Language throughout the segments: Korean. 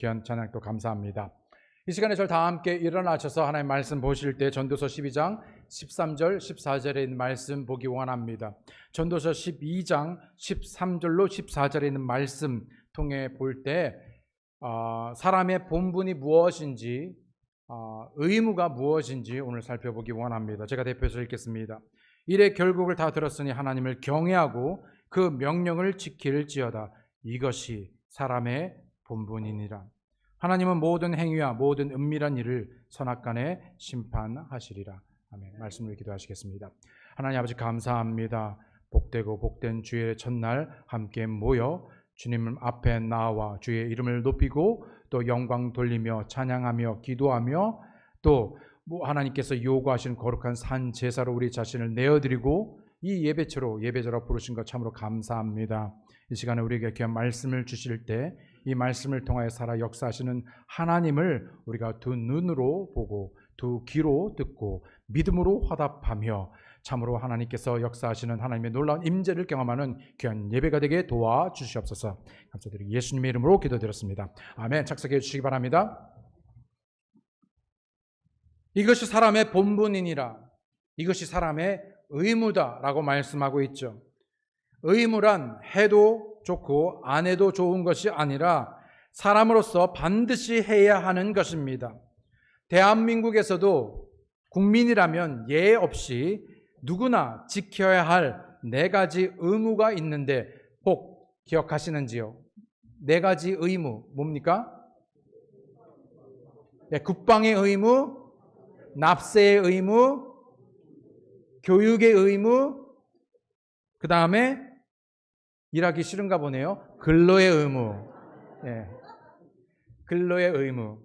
귀한 찬양 또 감사합니다. 이 시간에 저를 다 함께 일어나셔서 하나님의 말씀 보실 때 전도서 12장 13절 14절에 있는 말씀 보기 원합니다. 전도서 12장 13절로 14절에 있는 말씀 통해 볼 때 사람의 본분이 무엇인지 의무가 무엇인지 오늘 살펴보기 원합니다. 제가 대표해서 읽겠습니다. 일의 결국을 다 들었으니 하나님을 경외하고 그 명령을 지킬지어다. 이것이 사람의 본분이니라. 하나님은 모든 행위와 모든 은밀한 일을 선악간에 심판하시리라. 아멘. 말씀을 기도하시겠습니다. 하나님 아버지 감사합니다. 복되고 복된 주의 첫날 함께 모여 주님 앞에 나와 주의 이름을 높이고 또 영광 돌리며 찬양하며 기도하며 또 하나님께서 요구하시는 거룩한 산 제사로 우리 자신을 내어드리고 이 예배자로 부르신 것 참으로 감사합니다. 이 시간에 우리에게 귀한 말씀을 주실 때 이 말씀을 통하여 살아 역사하시는 하나님을 우리가 두 눈으로 보고 두 귀로 듣고 믿음으로 화답하며 참으로 하나님께서 역사하시는 하나님의 놀라운 임재를 경험하는 귀한 예배가 되게 도와주시옵소서. 감사드리고 예수님의 이름으로 기도드렸습니다. 아멘. 착석해 주시기 바랍니다. 이것이 사람의 본분이니라. 이것이 사람의 의무다라고 말씀하고 있죠. 의무란 해도 좋고 안 해도 좋은 것이 아니라 사람으로서 반드시 해야 하는 것입니다. 대한민국에서도 국민이라면 예외 없이 누구나 지켜야 할 네 가지 의무가 있는데 혹 기억하시는지요? 네 가지 의무 뭡니까? 국방의 의무, 납세의 의무, 교육의 의무, 그 다음에 일하기 싫은가 보네요. 근로의 의무. 근로의 의무.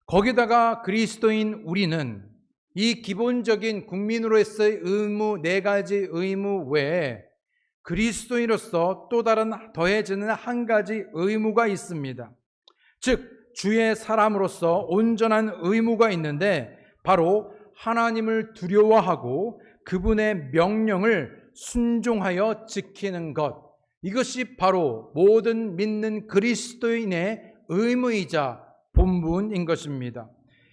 거기다가 그리스도인 우리는 이 기본적인 국민으로서의 의무, 네 가지 의무 외에 그리스도인으로서 또 다른 더해지는 한 가지 의무가 있습니다. 즉 주의 사람으로서 온전한 의무가 있는데 바로 하나님을 두려워하고 그분의 명령을 순종하여 지키는 것. 이것이 바로 모든 믿는 그리스도인의 의무이자 본분인 것입니다.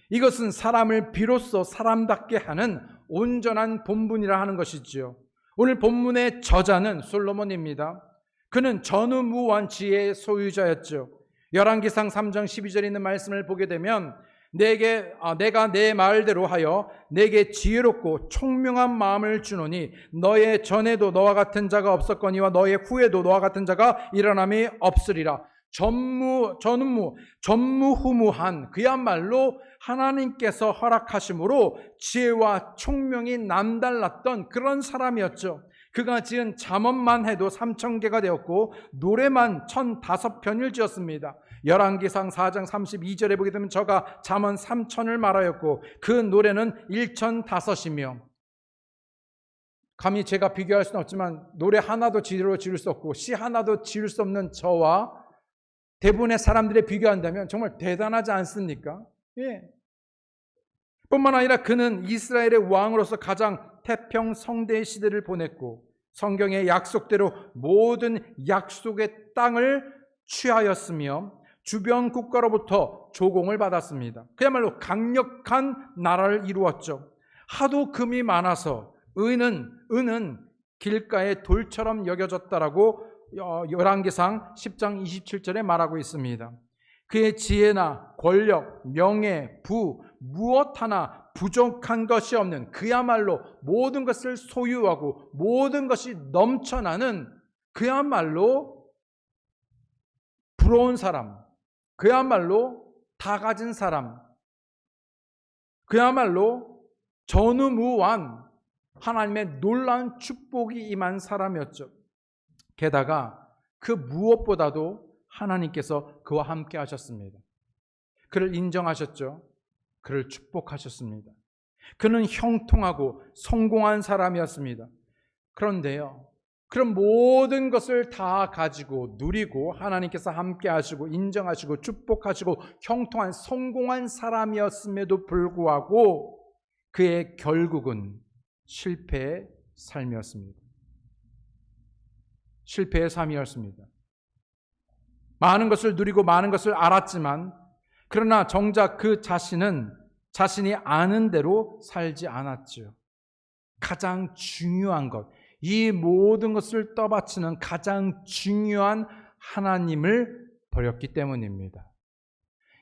이것은 사람을 비로소 사람답게 하는 온전한 본분이라 하는 것이지요. 오늘 본문의 저자는 솔로몬입니다. 그는 전후무한 지혜의 소유자였죠. 열왕기상 3장 12절에 있는 말씀을 보게 되면 내가 내 말대로 하여 내게 지혜롭고 총명한 마음을 주노니 너의 전에도 너와 같은 자가 없었거니와 너의 후에도 너와 같은 자가 일어남이 없으리라. 전무후무한 그야말로 하나님께서 허락하심으로 지혜와 총명이 남달랐던 그런 사람이었죠. 그가 지은 잠언만 해도 3,000개가 되었고 노래만 1,005편을 지었습니다. 열왕기상 4장 32절에 보게 되면 저가 잠언 3,000을 말하였고 그 노래는 1,005이며 감히 제가 비교할 수는 없지만 노래 하나도 지을 수 없고 시 하나도 지을 수 없는 저와 대부분의 사람들에 비교한다면 정말 대단하지 않습니까? 뿐만 아니라 그는 이스라엘의 왕으로서 가장 태평성대의 시대를 보냈고 성경의 약속대로 모든 약속의 땅을 취하였으며 주변 국가로부터 조공을 받았습니다. 그야말로 강력한 나라를 이루었죠. 하도 금이 많아서 은은 길가의 돌처럼 여겨졌다라고 열왕기상 10장 27절에 말하고 있습니다. 그의 지혜나 권력, 명예, 부 무엇 하나 부족한 것이 없는 그야말로 모든 것을 소유하고 모든 것이 넘쳐나는 그야말로 부러운 사람, 그야말로 다 가진 사람, 그야말로 전후무한 하나님의 놀라운 축복이 임한 사람이었죠. 게다가 그 무엇보다도 하나님께서 그와 함께 하셨습니다. 그를 인정하셨죠. 그를 축복하셨습니다. 그는 형통하고 성공한 사람이었습니다. 그런데요, 그런 모든 것을 다 가지고 누리고 하나님께서 함께 하시고 인정하시고 축복하시고 형통한 성공한 사람이었음에도 불구하고 그의 결국은 실패의 삶이었습니다. 실패의 삶이었습니다. 많은 것을 누리고 많은 것을 알았지만 그러나 정작 그 자신은 자신이 아는 대로 살지 않았지요. 가장 중요한 것, 이 모든 것을 떠받치는 가장 중요한 하나님을 버렸기 때문입니다.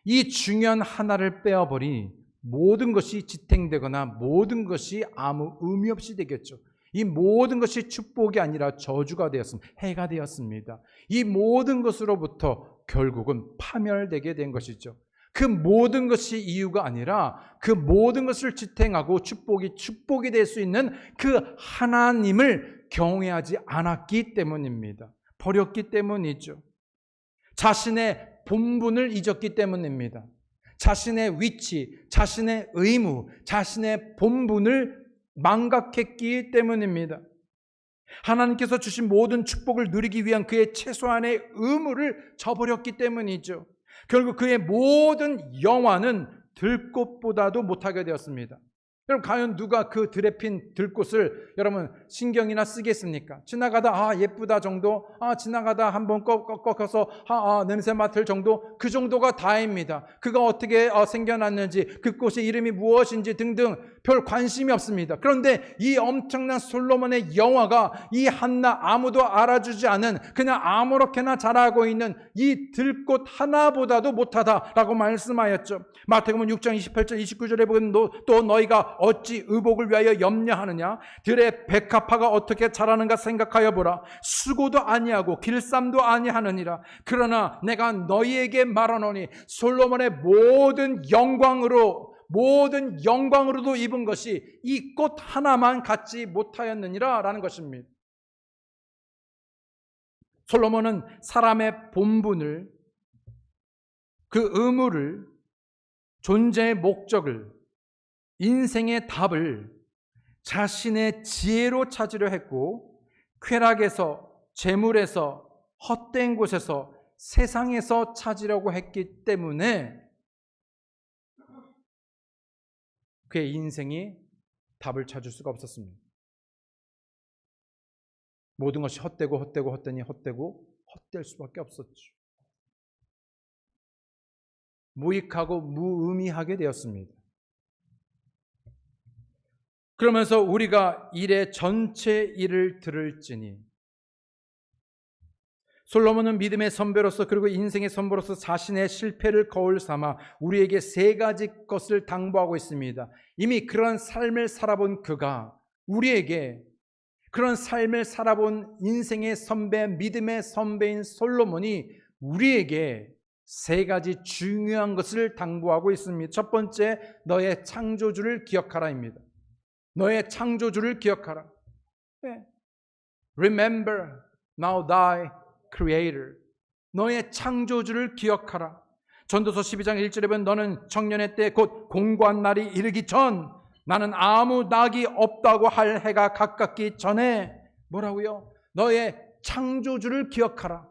이 중요한 하나를 빼어버리니 모든 것이 지탱되거나 모든 것이 아무 의미 없이 되겠죠. 이 모든 것이 축복이 아니라 저주가 되었습니다. 해가 되었습니다. 이 모든 것으로부터 결국은 파멸되게 된 것이죠. 그 모든 것이 이유가 아니라 그 모든 것을 지탱하고 축복이 될 수 있는 그 하나님을 경외하지 않았기 때문입니다. 버렸기 때문이죠. 자신의 본분을 잊었기 때문입니다. 자신의 위치, 자신의 의무, 자신의 본분을 망각했기 때문입니다. 하나님께서 주신 모든 축복을 누리기 위한 그의 최소한의 의무를 저버렸기 때문이죠. 결국 그의 모든 영화는 들꽃보다도 못하게 되었습니다. 여러분, 과연 누가 그 들에 핀 들꽃을 여러분 신경이나 쓰겠습니까? 지나가다 예쁘다 정도, 지나가다 한번 꺾어서 냄새 맡을 정도, 그 정도가 다입니다. 그가 어떻게 생겨났는지, 그 꽃의 이름이 무엇인지 등등 별 관심이 없습니다. 그런데 이 엄청난 솔로몬의 영화가 이 한나, 아무도 알아주지 않은 그냥 아무렇게나 자라고 있는 이 들꽃 하나보다도 못하다라고 말씀하였죠. 마태복음 6장 28절 29절에 보면 또 너희가 어찌 의복을 위하여 염려하느냐? 들의 백합화가 어떻게 자라는가 생각하여 보라. 수고도 아니하고 길쌈도 아니하느니라. 그러나 내가 너희에게 말하노니 솔로몬의 모든 영광으로도 입은 것이 이 꽃 하나만 갖지 못하였느니라 라는 것입니다. 솔로몬은 사람의 본분을, 그 의무를, 존재의 목적을, 인생의 답을 자신의 지혜로 찾으려 했고, 쾌락에서, 재물에서, 헛된 곳에서, 세상에서 찾으려고 했기 때문에 그의 인생이 답을 찾을 수가 없었습니다. 모든 것이 헛되고 헛될 수밖에 없었죠. 무익하고 무의미하게 되었습니다. 그러면서 우리가 일의 전체 일을 들을지니, 솔로몬은 믿음의 선배로서 그리고 인생의 선배로서 자신의 실패를 거울 삼아 우리에게 세 가지 것을 당부하고 있습니다. 이미 그런 삶을 살아본 그가 우리에게, 그런 삶을 살아본 인생의 선배, 믿음의 선배인 솔로몬이 우리에게 세 가지 중요한 것을 당부하고 있습니다. 첫 번째, 너의 창조주를 기억하라입니다. 너의 창조주를 기억하라. Remember now thy Creator. 너의 창조주를 기억하라. 전도서 12장 1절에 보면 너는 청년의 때 곧 공고한 날이 이르기 전 나는 아무 낙이 없다고 할 해가 가깝기 전에 뭐라고요? 너의 창조주를 기억하라.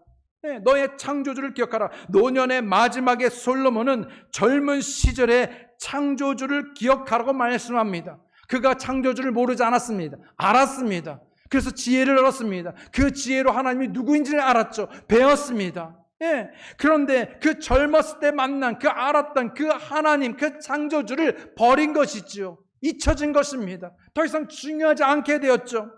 너의 창조주를 기억하라. 노년의 마지막에 솔로몬은 젊은 시절에 창조주를 기억하라고 말씀합니다. 그가 창조주를 모르지 않았습니다. 알았습니다. 그래서 지혜를 얻었습니다. 그 지혜로 하나님이 누구인지를 알았죠. 배웠습니다. 그런데 그 젊었을 때 만난, 그 알았던 그 하나님, 그 창조주를 버린 것이죠. 잊혀진 것입니다. 더 이상 중요하지 않게 되었죠.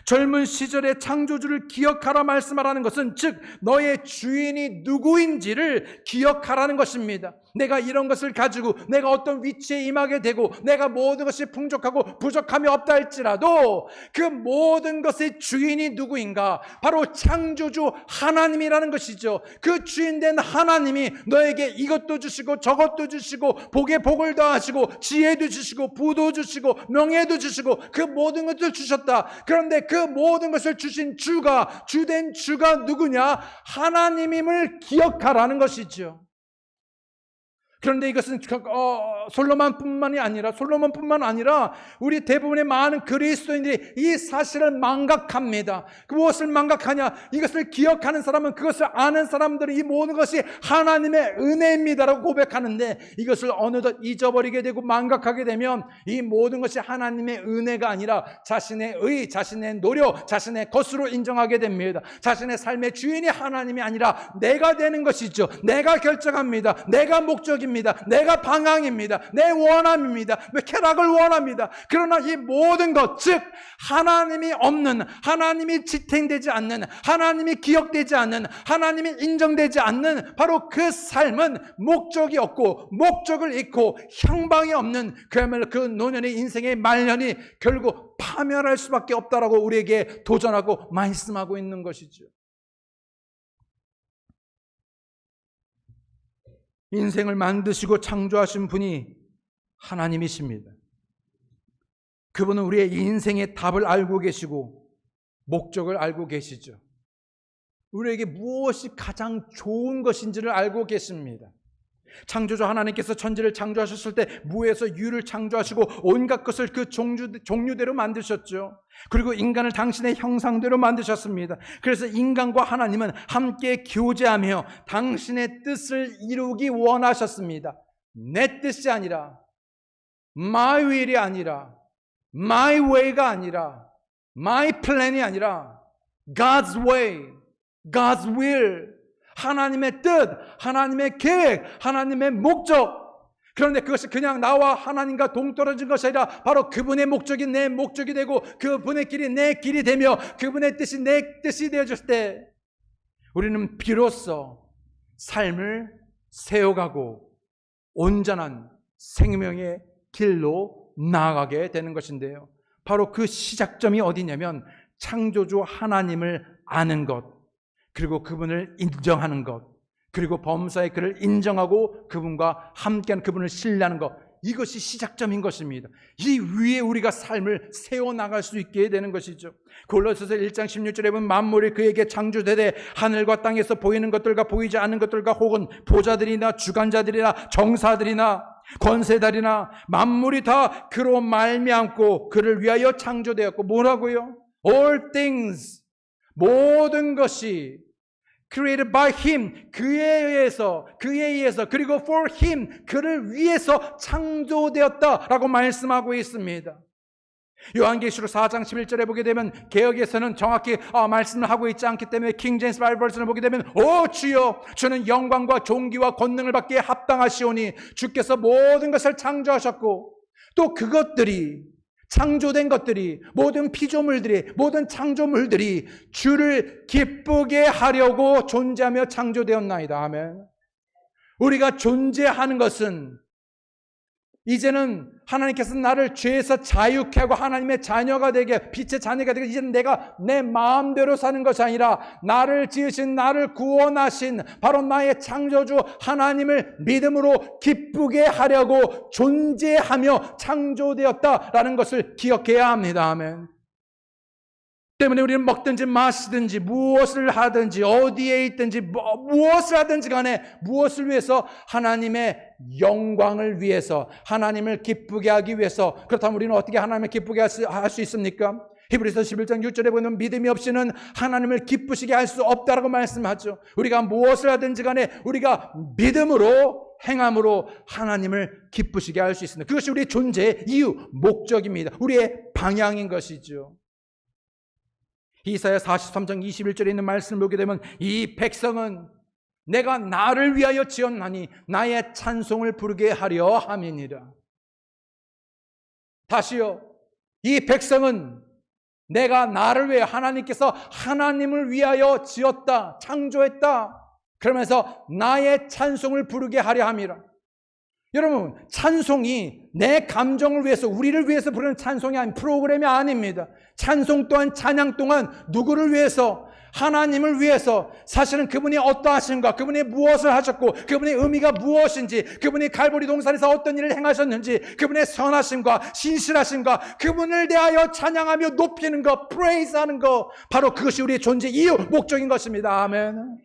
젊은 시절의 창조주를 기억하라 말씀하라는 것은 즉 너의 주인이 누구인지를 기억하라는 것입니다. 내가 이런 것을 가지고 내가 어떤 위치에 임하게 되고 내가 모든 것이 풍족하고 부족함이 없다 할지라도 그 모든 것의 주인이 누구인가? 바로 창조주 하나님이라는 것이죠. 그 주인된 하나님이 너에게 이것도 주시고 저것도 주시고 복에 복을 더하시고 지혜도 주시고 부도 주시고 명예도 주시고 그 모든 것을 주셨다. 그런데 그 모든 것을 주신 주된 주가 누구냐? 하나님임을 기억하라는 것이죠. 그런데 이것은 솔로몬뿐만 아니라 우리 대부분의 많은 그리스도인들이 이 사실을 망각합니다. 무엇을 망각하냐? 이것을 기억하는 사람은, 그것을 아는 사람들은 이 모든 것이 하나님의 은혜입니다라고 고백하는데, 이것을 어느덧 잊어버리게 되고 망각하게 되면 이 모든 것이 하나님의 은혜가 아니라 자신의 의, 자신의 노력, 자신의 것으로 인정하게 됩니다. 자신의 삶의 주인이 하나님이 아니라 내가 되는 것이죠. 내가 결정합니다. 내가 목적입니다. 내가 방향입니다. 내 원함입니다. 쾌락을 원합니다. 그러나 이 모든 것, 즉 하나님이 없는, 하나님이 지탱되지 않는, 하나님이 기억되지 않는, 하나님이 인정되지 않는 바로 그 삶은 목적이 없고 목적을 잃고 향방이 없는, 그야말로 그 노년의 인생의 말년이 결국 파멸할 수밖에 없다라고 우리에게 도전하고 말씀하고 있는 것이죠. 인생을 만드시고 창조하신 분이 하나님이십니다. 그분은 우리의 인생의 답을 알고 계시고 목적을 알고 계시죠. 우리에게 무엇이 가장 좋은 것인지를 알고 계십니다. 창조주 하나님께서 천지를 창조하셨을 때 무에서 유를 창조하시고 온갖 것을 그 종류대로 만드셨죠. 그리고 인간을 당신의 형상대로 만드셨습니다. 그래서 인간과 하나님은 함께 교제하며 당신의 뜻을 이루기 원하셨습니다. 내 뜻이 아니라, my will이 아니라, my way가 아니라, my plan이 아니라 God's way, God's will, 하나님의 뜻, 하나님의 계획, 하나님의 목적. 그런데 그것이 그냥 나와 하나님과 동떨어진 것이 아니라 바로 그분의 목적이 내 목적이 되고 그분의 길이 내 길이 되며 그분의 뜻이 내 뜻이 되어졌을 때 우리는 비로소 삶을 세워가고 온전한 생명의 길로 나아가게 되는 것인데요. 바로 그 시작점이 어디냐면 창조주 하나님을 아는 것, 그리고 그분을 인정하는 것, 그리고 범사의 그를 인정하고 그분과 함께하는 그분을 신뢰하는 것, 이것이 시작점인 것입니다. 이 위에 우리가 삶을 세워나갈 수 있게 되는 것이죠. 골로새서 1장 16절에 보면 만물이 그에게 창조되되 하늘과 땅에서 보이는 것들과 보이지 않는 것들과 혹은 보좌들이나 주관자들이나 정사들이나 권세달이나 만물이 다 그로 말미암고 그를 위하여 창조되었고, 뭐라고요? All things, 모든 것이 created by him, 그에 의해서, 그리고 for him, 그를 위해서 창조되었다라고 말씀하고 있습니다. 요한계시록 4장 11절에 보게 되면 개역에서는 정확히 말씀을 하고 있지 않기 때문에 킹 제임스 바이블을 보게 되면 오 주여, 주는 영광과 존귀와 권능을 받기에 합당하시오니 주께서 모든 것을 창조하셨고 또 그것들이, 창조된 것들이, 모든 피조물들이, 모든 창조물들이 주를 기쁘게 하려고 존재하며 창조되었나이다. 아멘. 우리가 존재하는 것은 이제는 하나님께서 나를 죄에서 자유케 하고 하나님의 자녀가 되게, 빛의 자녀가 되게, 이제는 내가 내 마음대로 사는 것이 아니라 나를 지으신, 나를 구원하신 바로 나의 창조주 하나님을 믿음으로 기쁘게 하려고 존재하며 창조되었다라는 것을 기억해야 합니다. 아멘. 때문에 우리는 먹든지 마시든지 무엇을 하든지 어디에 있든지 무엇을 하든지 간에 무엇을 위해서? 하나님의 영광을 위해서, 하나님을 기쁘게 하기 위해서. 그렇다면 우리는 어떻게 하나님을 기쁘게 할 수 있습니까? 히브리서 11장 6절에 보면 믿음이 없이는 하나님을 기쁘시게 할 수 없다라고 말씀하죠. 우리가 무엇을 하든지 간에 우리가 믿음으로, 행함으로 하나님을 기쁘시게 할 수 있습니다. 그것이 우리의 존재의 이유, 목적입니다. 우리의 방향인 것이죠. 이사야 43장 21절에 있는 말씀을 보게 되면 이 백성은 내가 나를 위하여 지었나니 나의 찬송을 부르게 하려 함이니라. 다시요, 이 백성은 내가 나를 위해, 하나님께서 하나님을 위하여 지었다, 창조했다, 그러면서 나의 찬송을 부르게 하려 함이라. 여러분, 찬송이 내 감정을 위해서, 우리를 위해서 부르는 찬송이 아닌, 프로그램이 아닙니다. 찬송 또한, 찬양 또한 누구를 위해서? 하나님을 위해서. 사실은 그분이 어떠하신가, 그분이 무엇을 하셨고, 그분의 의미가 무엇인지, 그분이 갈보리 동산에서 어떤 일을 행하셨는지, 그분의 선하심과 신실하심과 그분을 대하여 찬양하며 높이는 것, 프레이즈하는 것, 바로 그것이 우리의 존재 이유, 목적인 것입니다. 아멘.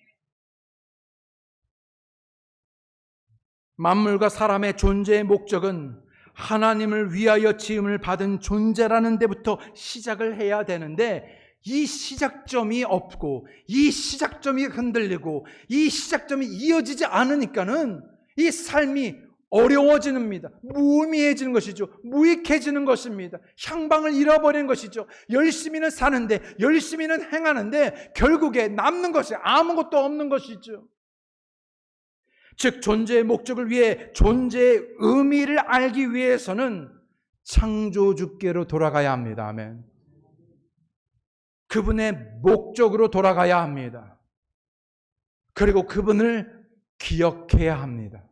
만물과 사람의 존재의 목적은 하나님을 위하여 지음을 받은 존재라는 데부터 시작을 해야 되는데, 이 시작점이 없고 이 시작점이 흔들리고 이 시작점이 이어지지 않으니까는 이 삶이 어려워집니다. 무의미해지는 것이죠. 무익해지는 것입니다. 향방을 잃어버리는 것이죠. 열심히는 사는데, 열심히는 행하는데 결국에 남는 것이 아무것도 없는 것이죠. 즉 존재의 목적을 위해, 존재의 의미를 알기 위해서는 창조주께로 돌아가야 합니다. 아멘. 그분의 목적으로 돌아가야 합니다. 그리고 그분을 기억해야 합니다.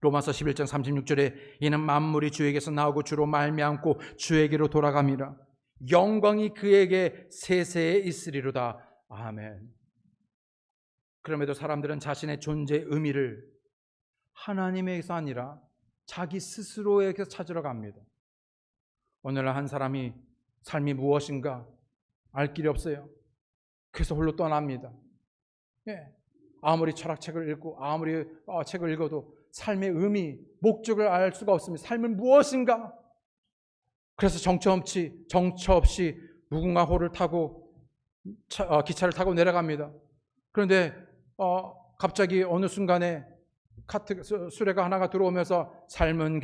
로마서 11장 36절에 이는 만물이 주에게서 나오고 주로 말미암고 주에게로 돌아갑니다. 영광이 그에게 세세에 있으리로다. 아멘. 그럼에도 사람들은 자신의 존재의 의미를 하나님에게서 아니라 자기 스스로에게서 찾으러 갑니다. 오늘날 한 사람이 삶이 무엇인가 알 길이 없어요. 그래서 홀로 떠납니다. 아무리 철학책을 읽고 아무리 책을 읽어도 삶의 의미, 목적을 알 수가 없습니다. 삶은 무엇인가? 그래서 정처 없이 무궁화 호를 타고 기차를 타고 내려갑니다. 그런데 갑자기 어느 순간에 수레가 하나가 들어오면서 삶은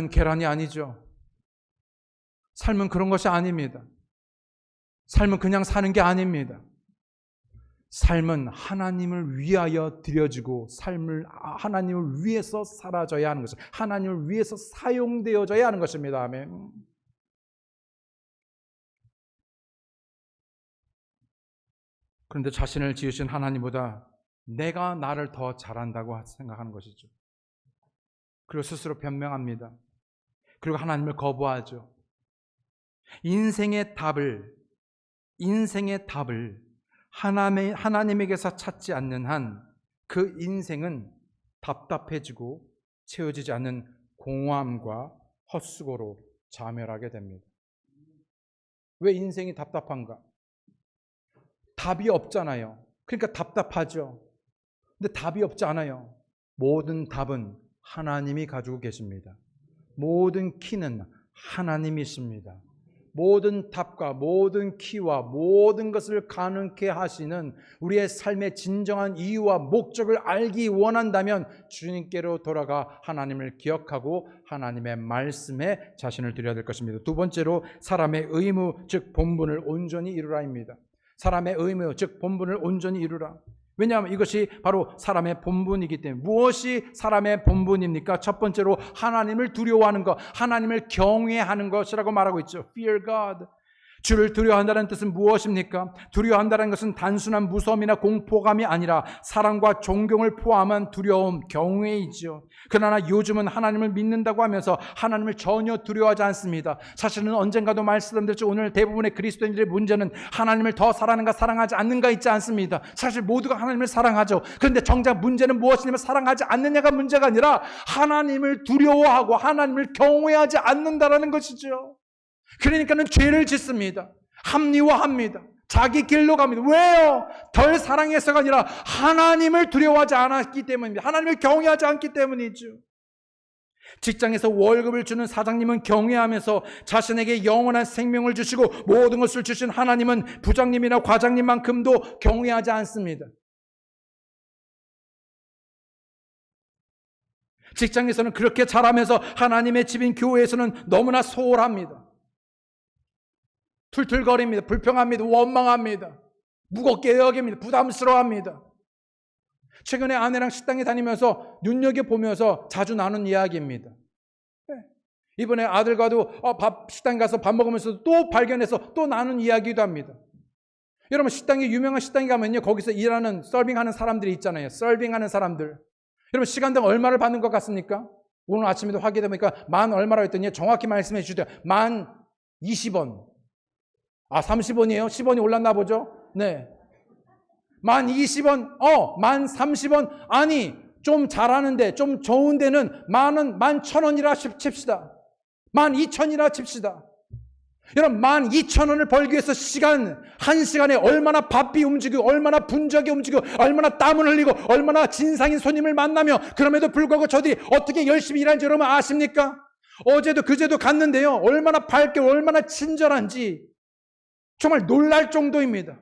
계란이 아니죠. 삶은 그런 것이 아닙니다. 삶은 그냥 사는 게 아닙니다. 삶은 하나님을 위하여 드려지고 삶을 하나님을 위해서 살아져야 하는 것입니다. 하나님을 위해서 사용되어져야 하는 것입니다. 아멘. 그런데 자신을 지으신 하나님보다 내가 나를 더 잘한다고 생각하는 것이죠. 그리고 스스로 변명합니다. 그리고 하나님을 거부하죠. 인생의 답을 하나님에게서 찾지 않는 한 그 인생은 답답해지고 채워지지 않는 공허함과 헛수고로 자멸하게 됩니다. 왜 인생이 답답한가? 답이 없잖아요. 그러니까 답답하죠. 근데 답이 없지 않아요. 모든 답은 하나님이 가지고 계십니다. 모든 키는 하나님이십니다. 모든 답과 모든 키와 모든 것을 가능케 하시는 우리의 삶의 진정한 이유와 목적을 알기 원한다면 주님께로 돌아가 하나님을 기억하고 하나님의 말씀에 자신을 드려야 될 것입니다. 두 번째로 사람의 의무 즉 본분을 온전히 이루라입니다. 사람의 의무 즉 본분을 온전히 이루라. 왜냐하면 이것이 바로 사람의 본분이기 때문에. 무엇이 사람의 본분입니까? 첫 번째로 하나님을 두려워하는 것, 하나님을 경외하는 것이라고 말하고 있죠. Fear God. 주를 두려워한다는 뜻은 무엇입니까? 두려워한다는 것은 단순한 무서움이나 공포감이 아니라 사랑과 존경을 포함한 두려움, 경외이죠. 그러나 요즘은 하나님을 믿는다고 하면서 하나님을 전혀 두려워하지 않습니다. 사실은 언젠가도 말씀드렸죠. 오늘 대부분의 그리스도인들의 문제는 하나님을 더 사랑하는가 사랑하지 않는가 있지 않습니다. 사실 모두가 하나님을 사랑하죠. 그런데 정작 문제는 무엇이냐면 사랑하지 않느냐가 문제가 아니라 하나님을 두려워하고 하나님을 경외하지 않는다라는 것이죠. 그러니까는 죄를 짓습니다. 합리화합니다. 자기 길로 갑니다. 왜요? 덜 사랑해서가 아니라 하나님을 두려워하지 않았기 때문입니다. 하나님을 경외하지 않기 때문이죠. 직장에서 월급을 주는 사장님은 경외하면서 자신에게 영원한 생명을 주시고 모든 것을 주신 하나님은 부장님이나 과장님만큼도 경외하지 않습니다. 직장에서는 그렇게 잘하면서 하나님의 집인 교회에서는 너무나 소홀합니다. 툴툴거립니다. 불평합니다. 원망합니다. 무겁게 여깁니다. 부담스러워합니다. 최근에 아내랑 식당에 다니면서 눈여겨보면서 자주 나눈 이야기입니다. 이번에 아들과도 식당 가서 밥 먹으면서 또 발견해서 또 나눈 이야기도 합니다. 여러분 유명한 식당에 가면요, 거기서 일하는 서빙하는 사람들이 있잖아요. 서빙하는 사람들. 여러분 시간당 얼마를 받는 것 같습니까? 오늘 아침에도 확인해 보니까 만 얼마라고 했더니 정확히 말씀해 주시더라고요. 만 20원. 30원이에요? 10원이 올랐나 보죠? 네. 만 20원, 만 30원. 아니, 좀 잘하는데, 좀 좋은 데는 만 1,000원이라 칩시다. 12,000원이라 칩시다. 여러분 12,000원을 벌기 위해서 한 시간에 얼마나 바삐 움직이고 얼마나 분주하게 움직이고 얼마나 땀을 흘리고 얼마나 진상인 손님을 만나며 그럼에도 불구하고 저들이 어떻게 열심히 일하는지 여러분 아십니까? 어제도 그제도 갔는데요. 얼마나 밝게 얼마나 친절한지 정말 놀랄 정도입니다.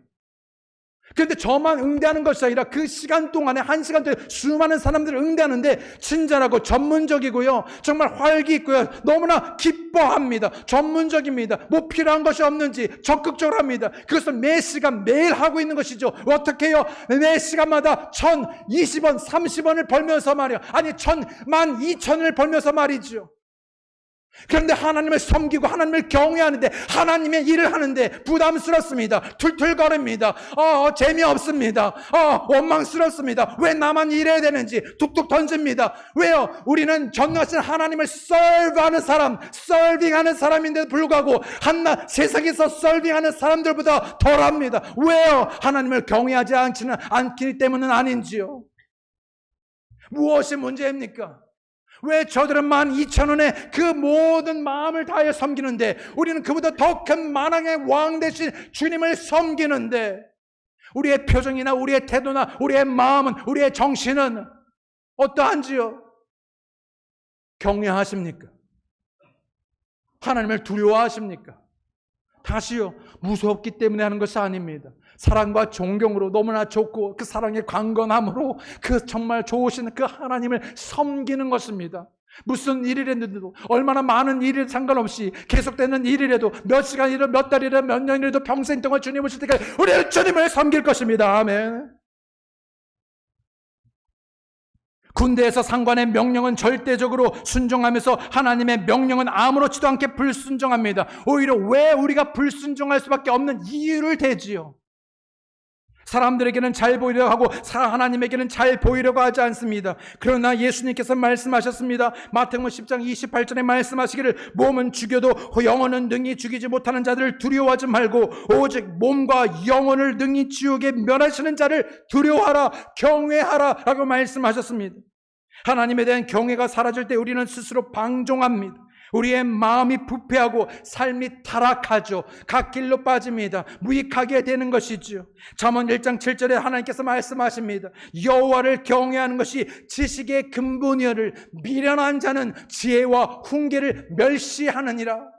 그런데 저만 응대하는 것이 아니라 그 시간 동안에 한 시간 동안에 수많은 사람들을 응대하는데 친절하고 전문적이고요. 정말 활기 있고요. 너무나 기뻐합니다. 전문적입니다. 뭐 필요한 것이 없는지 적극적으로 합니다. 그것을 매 시간 매일 하고 있는 것이죠. 어떻게 해요? 매 시간마다 1,020원, 30원을 벌면서 말이요. 아니 12,000원을 벌면서 말이죠. 그런데 하나님을 섬기고 하나님을 경외하는데 하나님의 일을 하는데 부담스럽습니다. 툴툴거립니다. 재미없습니다. 원망스럽습니다. 왜 나만 일해야 되는지 툭툭 던집니다. 왜요? 우리는 전능하신 하나님을 서빙하는 사람인데도 불구하고 세상에서 서빙하는 사람들보다 덜합니다. 왜요? 하나님을 경외하지 않기 때문은 아닌지요. 무엇이 문제입니까? 왜 저들은 12,000원에 그 모든 마음을 다해 섬기는데 우리는 그보다 더 큰 만왕의 왕 대신 주님을 섬기는데 우리의 표정이나 우리의 태도나 우리의 마음은 우리의 정신은 어떠한지요? 경외하십니까? 하나님을 두려워하십니까? 다시요, 무섭기 때문에 하는 것이 아닙니다. 사랑과 존경으로 너무나 좋고 그 사랑의 강건함으로 그 정말 좋으신 그 하나님을 섬기는 것입니다. 무슨 일이라도 얼마나 많은 일이 상관없이 계속되는 일이라도 몇 시간이라도 몇 달이라도 몇 년이라도 평생 동안 주님을 쉴 때까지 우리는 주님을 섬길 것입니다. 아멘. 군대에서 상관의 명령은 절대적으로 순종하면서 하나님의 명령은 아무렇지도 않게 불순종합니다. 오히려 왜 우리가 불순종할 수밖에 없는 이유를 대지요. 사람들에게는 잘 보이려고 하고 하나님에게는 잘 보이려고 하지 않습니다. 그러나 예수님께서 말씀하셨습니다. 마태복음 10장 28절에 말씀하시기를 몸은 죽여도 영혼은 능히 죽이지 못하는 자들을 두려워하지 말고 오직 몸과 영혼을 능히 지옥에 멸하시는 자를 두려워하라, 경외하라 라고 말씀하셨습니다. 하나님에 대한 경외가 사라질 때 우리는 스스로 방종합니다. 우리의 마음이 부패하고 삶이 타락하죠. 갓길로 빠집니다. 무익하게 되는 것이죠. 잠언 1장 7절에 하나님께서 말씀하십니다. 여호와를 경외하는 것이 지식의 근본이여를 미련한 자는 지혜와 훈계를 멸시하느니라.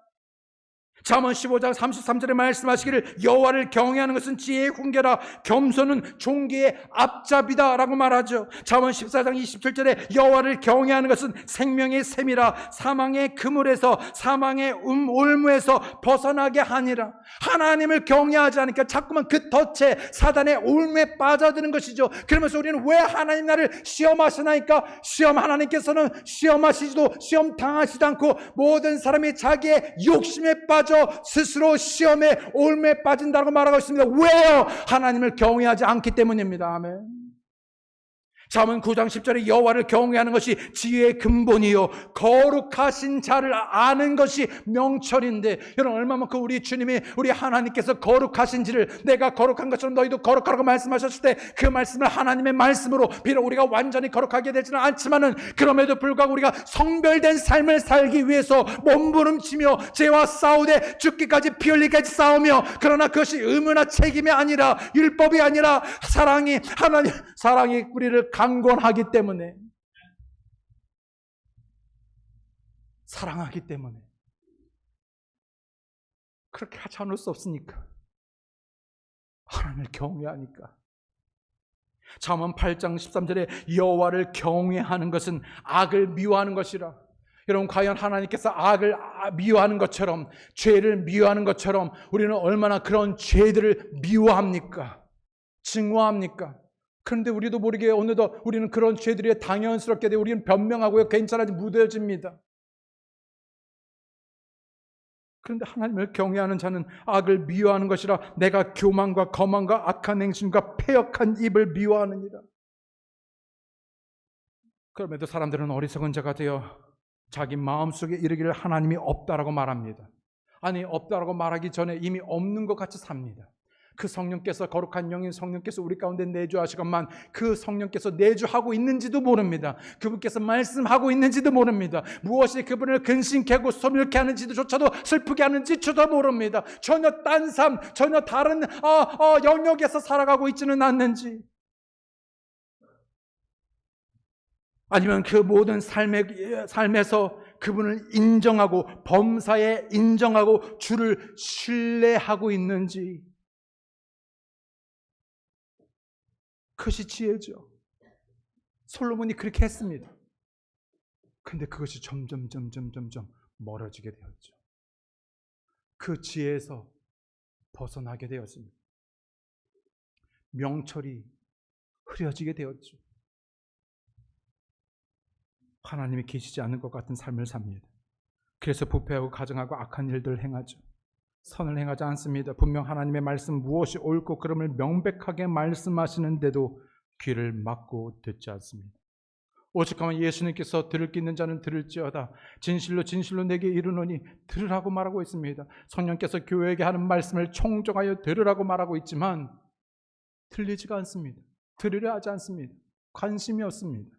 잠언 15장 33절에 말씀하시기를 여호와를 경외하는 것은 지혜의 훈계라 겸손은 존귀의 앞잡이다 라고 말하죠. 잠언 14장 27절에 여호와를 경외하는 것은 생명의 샘이라 사망의 그물에서 사망의 올무에서 벗어나게 하니라. 하나님을 경외하지 않으니까 자꾸만 그 덫에 사단의 올무에 빠져드는 것이죠. 그러면서 우리는 왜 하나님 나를 시험하시나이까? 하나님께서는 시험하시지도 시험 당하시지 않고 모든 사람이 자기의 욕심에 빠져 스스로 시험에 올무에 빠진다고 말하고 있습니다. 왜요? 하나님을 경외하지 않기 때문입니다. 아멘. 잠언 9장 10절에 여호와를 경외하는 것이 지혜의 근본이요 거룩하신 자를 아는 것이 명철인데, 여러분 얼마만큼 우리 주님이 우리 하나님께서 거룩하신지를 내가 거룩한 것처럼 너희도 거룩하라고 말씀하셨을 때 그 말씀을 하나님의 말씀으로 비록 우리가 완전히 거룩하게 되지는 않지만은 그럼에도 불구하고 우리가 성별된 삶을 살기 위해서 몸부림치며 죄와 싸우되 죽기까지 피 흘리기까지 싸우며, 그러나 그것이 의무나 책임이 아니라 율법이 아니라 사랑이 우리를 강권하기 때문에, 사랑하기 때문에 그렇게 하지 않을 수 없으니까, 하나님을 경외하니까. 잠언 8장 13절에 여호와를 경외하는 것은 악을 미워하는 것이라. 여러분 과연 하나님께서 악을 미워하는 것처럼, 죄를 미워하는 것처럼 우리는 얼마나 그런 죄들을 미워합니까? 증오합니까? 그런데 우리도 모르게 어느덧 우리는 그런 죄들이 당연스럽게 되고 우리는 변명하고요, 괜찮아지 무뎌집니다. 그런데 하나님을 경외하는 자는 악을 미워하는 것이라 내가 교만과 거만과 악한 행실과 패역한 입을 미워하느니라. 그럼에도 사람들은 어리석은 자가 되어 자기 마음속에 이르기를 하나님이 없다라고 말합니다. 아니, 없다라고 말하기 전에 이미 없는 것 같이 삽니다. 그 성령께서, 거룩한 영인 성령께서 우리 가운데 내주하시건만 그 성령께서 내주하고 있는지도 모릅니다. 그분께서 말씀하고 있는지도 모릅니다. 무엇이 그분을 근심케 하고 소멸케 하는지조차도, 슬프게 하는지조차도 모릅니다. 전혀 딴 삶, 전혀 다른 영역에서 살아가고 있지는 않는지, 아니면 그 모든 삶에서 그분을 인정하고 범사에 인정하고 주를 신뢰하고 있는지. 그것이 지혜죠. 솔로몬이 그렇게 했습니다. 근데 그것이 점점 멀어지게 되었죠. 그 지혜에서 벗어나게 되었습니다. 명철이 흐려지게 되었죠. 하나님이 계시지 않은 것 같은 삶을 삽니다. 그래서 부패하고 가증하고 악한 일들을 행하죠. 선을 행하지 않습니다. 분명 하나님의 말씀, 무엇이 옳고 그름을 명백하게 말씀하시는데도 귀를 막고 듣지 않습니다. 오죽하면 예수님께서 들을 게 있는 자는 들을지어다, 진실로 진실로 내게 이르노니 들으라고 말하고 있습니다. 성령께서 교회에게 하는 말씀을 청정하여 들으라고 말하고 있지만 들리지가 않습니다. 들으려 하지 않습니다. 관심이 없습니다.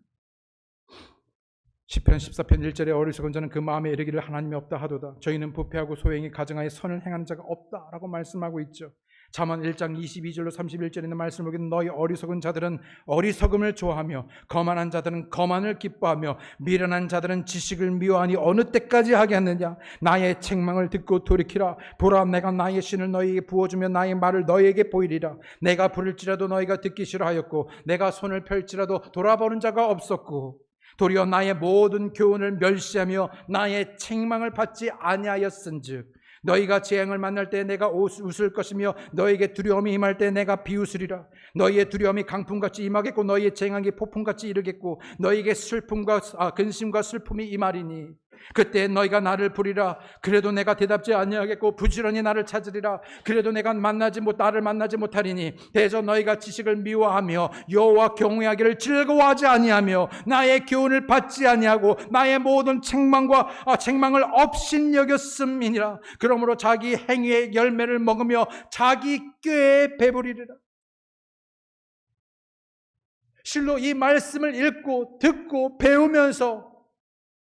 시편 14편 1절에 어리석은 자는 그 마음에 이르기를 하나님이 없다 하도다. 저희는 부패하고 소행이 가증하여 선을 행하는 자가 없다라고 말씀하고 있죠. 잠언 1장 22절로 31절에 있는 말씀을 보면 너희 어리석은 자들은 어리석음을 좋아하며 거만한 자들은 거만을 기뻐하며 미련한 자들은 지식을 미워하니 어느 때까지 하게 하느냐. 나의 책망을 듣고 돌이키라. 보라, 내가 나의 신을 너희에게 부어주며 나의 말을 너희에게 보이리라. 내가 부를지라도 너희가 듣기 싫어하였고 내가 손을 펼지라도 돌아보는 자가 없었고 도리어 나의 모든 교훈을 멸시하며 나의 책망을 받지 아니하였은즉 너희가 재앙을 만날 때 내가 웃을 것이며 너희에게 두려움이 임할 때 내가 비웃으리라. 너희의 두려움이 강풍같이 임하겠고 너희의 재앙이 폭풍같이 이르겠고 너희에게 근심과 슬픔이 임하리니 그때 너희가 나를 부리라. 그래도 내가 대답지 아니하겠고 부지런히 나를 찾으리라. 그래도 내가 나를 만나지 못하리니 대저 너희가 지식을 미워하며 여호와 경외하기를 즐거워하지 아니하며 나의 교훈을 받지 아니하고 나의 모든 책망을 업신여겼음이니라. 그러므로 자기 행위의 열매를 먹으며 자기 꾀에 배부리리라. 실로 이 말씀을 읽고 듣고 배우면서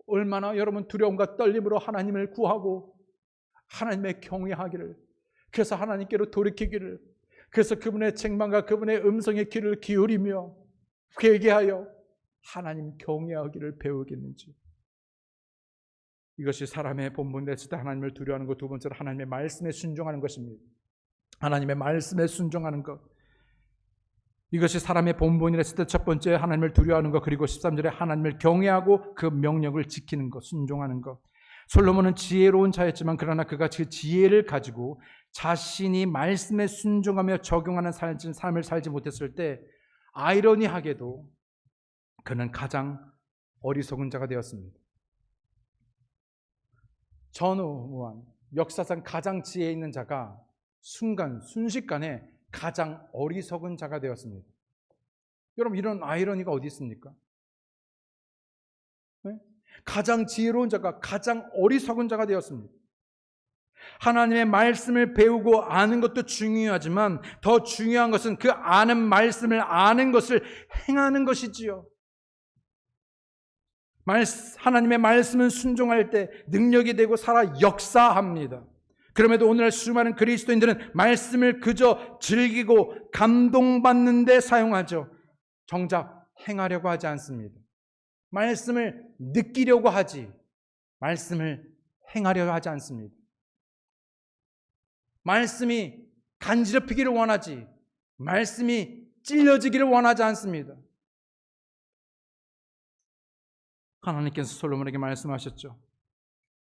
얼마나 여러분 두려움과 떨림으로 하나님을 구하고 하나님의 경외하기를, 그래서 하나님께로 돌이키기를, 그래서 그분의 책망과 그분의 음성의 귀를 기울이며 회개하여 하나님 경외하기를 배우겠는지. 이것이 사람의 본분 됐을 때 하나님을 두려워하는 것, 두 번째로 하나님의 말씀에 순종하는 것입니다. 하나님의 말씀에 순종하는 것, 이것이 사람의 본분이랬을 때 첫 번째 하나님을 두려워하는 것, 그리고 13절에 하나님을 경외하고 그 명령을 지키는 것, 순종하는 것. 솔로몬은 지혜로운 자였지만 그러나 그가 그 지혜를 가지고 자신이 말씀에 순종하며 적용하는 삶을 살지 못했을 때 아이러니하게도 그는 가장 어리석은 자가 되었습니다. 전후무한 역사상 가장 지혜 있는 자가 순식간에 가장 어리석은 자가 되었습니다. 여러분, 이런 아이러니가 어디 있습니까? 네? 가장 지혜로운 자가 가장 어리석은 자가 되었습니다. 하나님의 말씀을 배우고 아는 것도 중요하지만 더 중요한 것은 그 아는 말씀을 아는 것을 행하는 것이지요. 하나님의 말씀은 순종할 때 능력이 되고 살아 역사합니다. 그럼에도 오늘날 수많은 그리스도인들은 말씀을 그저 즐기고 감동받는 데 사용하죠. 정작 행하려고 하지 않습니다. 말씀을 느끼려고 하지 말씀을 행하려고 하지 않습니다. 말씀이 간지럽히기를 원하지 말씀이 찔려지기를 원하지 않습니다. 하나님께서 솔로몬에게 말씀하셨죠.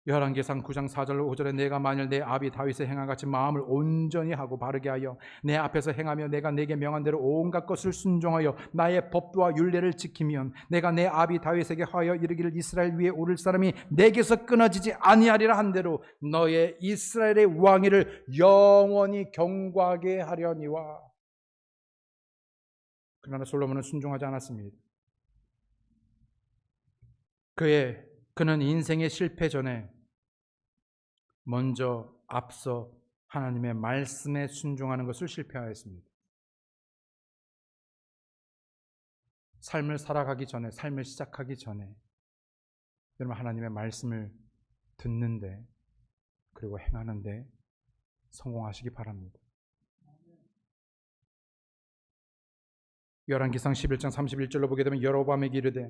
열왕기상 9장 4절로 5절에 내가 만일 내 아비 다윗의 행한 같이 마음을 온전히 하고 바르게 하여 내 앞에서 행하며 내가 내게 명한 대로 온갖 것을 순종하여 나의 법도와 율례를 지키면 내가 내 아비 다윗에게 하여 이르기를 이스라엘 위에 오를 사람이 내게서 끊어지지 아니하리라 한 대로 너의 이스라엘의 왕위를 영원히 경고하게 하려니와. 그러나 솔로몬은 순종하지 않았습니다. 그는 인생의 실패 전에 먼저 앞서 하나님의 말씀에 순종하는 것을 실패하였습니다. 삶을 살아가기 전에, 삶을 시작하기 전에 여러분 하나님의 말씀을 듣는데 그리고 행하는데 성공하시기 바랍니다. 열왕기상 11장 31절로 보게 되면 여로보암에게 이르되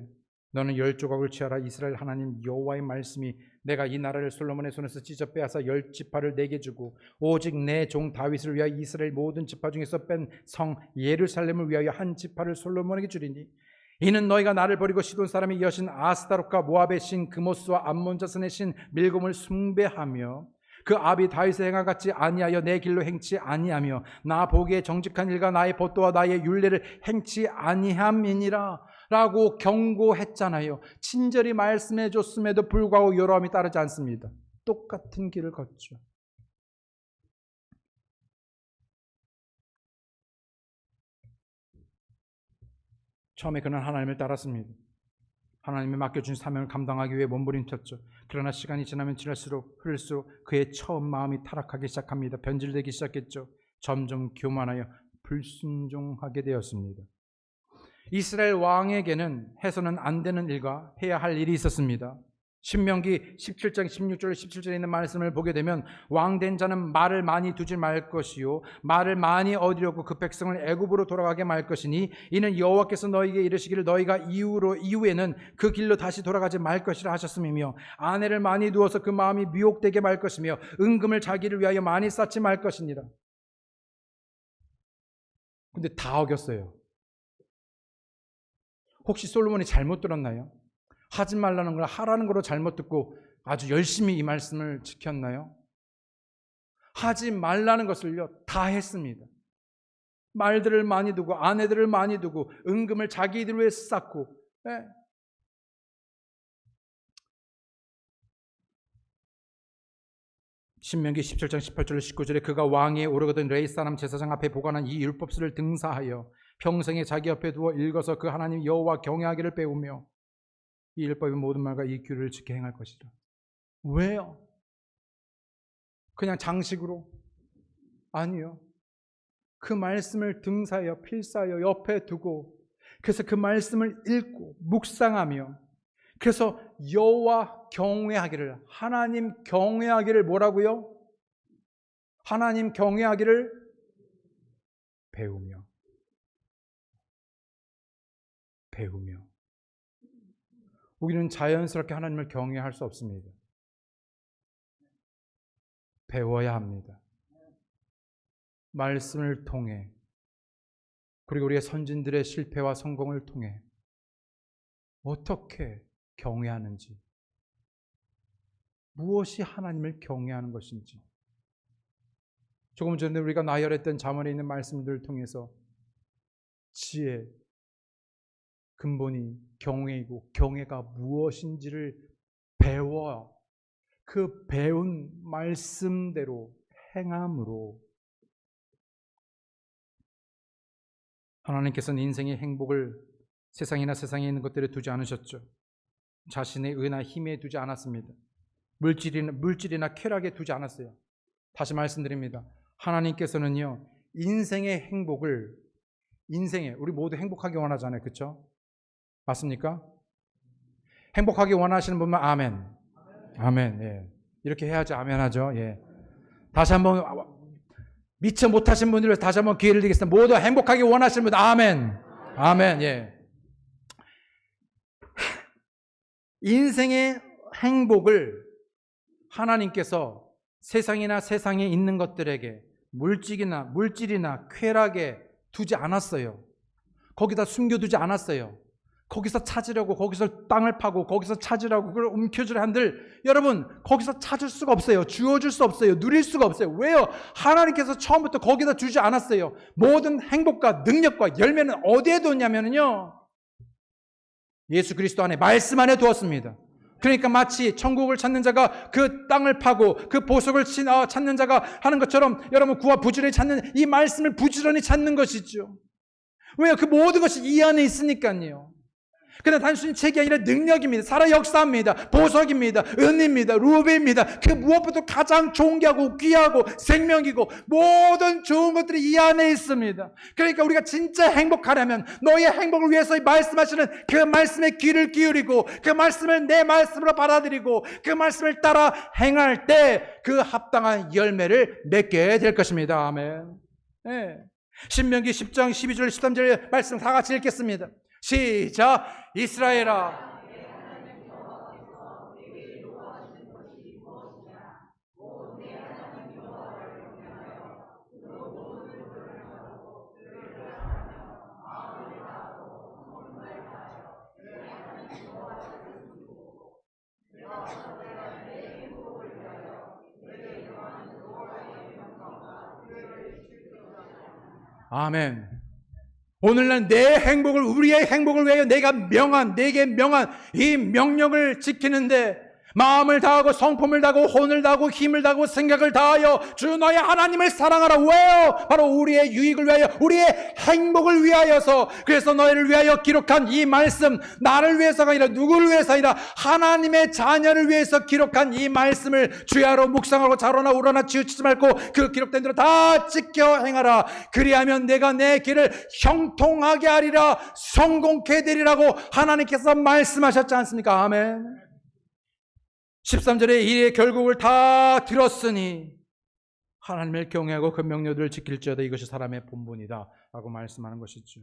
너는 10조각을 취하라. 이스라엘 하나님 여호와의 말씀이 내가 이 나라를 솔로몬의 손에서 찢어 빼앗아 10지파를 내게 주고 오직 내 종 다윗을 위하여 이스라엘 모든 지파 중에서 뺀 성 예루살렘을 위하여 한 지파를 솔로몬에게 주리니 이는 너희가 나를 버리고 시돈 사람의 여신 아스타롯과 모압의 신 그모스와 암몬 자손의 신 밀곰을 숭배하며 그 아비 다윗의 행하 같이 아니하여 내 길로 행치 아니하며 나 보기에 정직한 일과 나의 법도와 나의 율례를 행치 아니함이니라 라고 경고했잖아요. 친절히 말씀해 줬음에도 불구하고 여로보암이 따르지 않습니다. 똑같은 길을 걷죠. 처음에 그는 하나님을 따랐습니다. 하나님이 맡겨준 사명을 감당하기 위해 몸부림쳤죠. 그러나 시간이 지나면 지날수록 흐를수록 그의 처음 마음이 타락하기 시작합니다. 변질되기 시작했죠. 점점 교만하여 불순종하게 되었습니다. 이스라엘 왕에게는 해서는 안 되는 일과 해야 할 일이 있었습니다. 신명기 17장 16절 17절에 있는 말씀을 보게 되면 왕된 자는 말을 많이 두지 말 것이요 말을 많이 얻으려고 그 백성을 애굽으로 돌아가게 말 것이니 이는 여호와께서 너희에게 이르시기를 너희가 이후에는 그 길로 다시 돌아가지 말 것이라 하셨음이며 아내를 많이 두어서 그 마음이 미혹되게 말 것이며 은금을 자기를 위하여 많이 쌓지 말 것이니라. 근데 다 어겼어요. 혹시 솔로몬이 잘못 들었나요? 하지 말라는 걸 하라는 거로 잘못 듣고 아주 열심히 이 말씀을 지켰나요? 하지 말라는 것을요 다 했습니다. 말들을 많이 두고 아내들을 많이 두고 은금을 자기들 위해 쌓고 신명기 17장 18절 19절에 그가 왕위에 오르거든 레이 사람 제사장 앞에 보관한 이 율법서를 등사하여 평생에 자기 옆에 두어 읽어서 그 하나님 여호와 경외하기를 배우며 이 율법의 모든 말과 이 규례를 지켜 행할 것이라. 왜요? 그냥 장식으로? 아니요. 그 말씀을 등사하여 필사하여 옆에 두고 그래서 그 말씀을 읽고 묵상하며 그래서 여호와 경외하기를 하나님 경외하기를 뭐라고요? 하나님 경외하기를 배우며 우리는 자연스럽게 하나님을 경외할 수 없습니다. 배워야 합니다. 말씀을 통해 그리고 우리의 선진들의 실패와 성공을 통해 어떻게 경외하는지 무엇이 하나님을 경외하는 것인지 조금 전에 우리가 나열했던 잠언에 있는 말씀들을 통해서 지혜 근본이 경외이고 경외가 무엇인지를 배워 그 배운 말씀대로 행함으로 하나님께서는 인생의 행복을 세상이나 세상에 있는 것들에 두지 않으셨죠. 자신의 의나 힘에 두지 않았습니다. 물질이나 쾌락에 두지 않았어요. 다시 말씀드립니다. 하나님께서는요 인생의 행복을 우리 모두 행복하게 원하잖아요. 그렇죠? 맞습니까? 행복하게 원하시는 분만 아멘. 아멘. 예. 이렇게 해야지 아멘 하죠. 예. 다시 한번 미처 못하신 분들을 위해서 다시 한번 기회를 드리겠습니다. 모두 행복하게 원하시는 분 아멘. 아멘. 예. 인생의 행복을 하나님께서 세상이나 세상에 있는 것들에게 물질이나 쾌락에 두지 않았어요. 거기다 숨겨두지 않았어요. 거기서 찾으려고 거기서 땅을 파고 거기서 찾으라고 그걸 움켜쥐려 한들 여러분 거기서 찾을 수가 없어요. 주어줄 수 없어요. 누릴 수가 없어요. 왜요? 하나님께서 처음부터 거기다 주지 않았어요. 모든 행복과 능력과 열매는 어디에 뒀냐면요 예수 그리스도 안에 말씀 안에 두었습니다. 그러니까 마치 천국을 찾는 자가 그 땅을 파고 그 보석을 찾는 자가 하는 것처럼 여러분 구와 부지런히 찾는 이 말씀을 부지런히 찾는 것이죠. 왜요? 그 모든 것이 이 안에 있으니까요. 그냥 단순히 책이 아니라 능력입니다. 살아 역사입니다. 보석입니다. 은입니다. 루비입니다. 그 무엇보다 가장 좋은 게 하고 귀하고 생명이고 모든 좋은 것들이 이 안에 있습니다. 그러니까 우리가 진짜 행복하려면 너의 행복을 위해서 말씀하시는 그 말씀에 귀를 기울이고 그 말씀을 내 말씀으로 받아들이고 그 말씀을 따라 행할 때 그 합당한 열매를 맺게 될 것입니다. 아멘. 네. 신명기 10장 12절 13절 말씀 다 같이 읽겠습니다. 시작. 이스라엘아, 아멘. 오늘날 내 행복을, 우리의 행복을 위하여 내게 명한 이 명령을 지키는데 마음을 다하고 성품을 다하고 혼을 다하고 힘을 다하고 생각을 다하여 주 너의 하나님을 사랑하라. 왜요? 바로 우리의 유익을 위하여, 우리의 행복을 위하여서. 그래서 너희를 위하여 기록한 이 말씀, 나를 위해서가 아니라 누구를 위해서 아니라 하나님의 자녀를 위해서 기록한 이 말씀을 주야로 묵상하고 자로나 우러나 치우치지 말고 그 기록된 대로 다 지켜 행하라. 그리하면 내가 내 길을 형통하게 하리라, 성공케 되리라고 하나님께서 말씀하셨지 않습니까? 아멘. 13절에 이의 결국을 다 들었으니 하나님을 경외하고 그 명령들을 지킬지어다. 이것이 사람의 본분이다 라고 말씀하는 것이죠.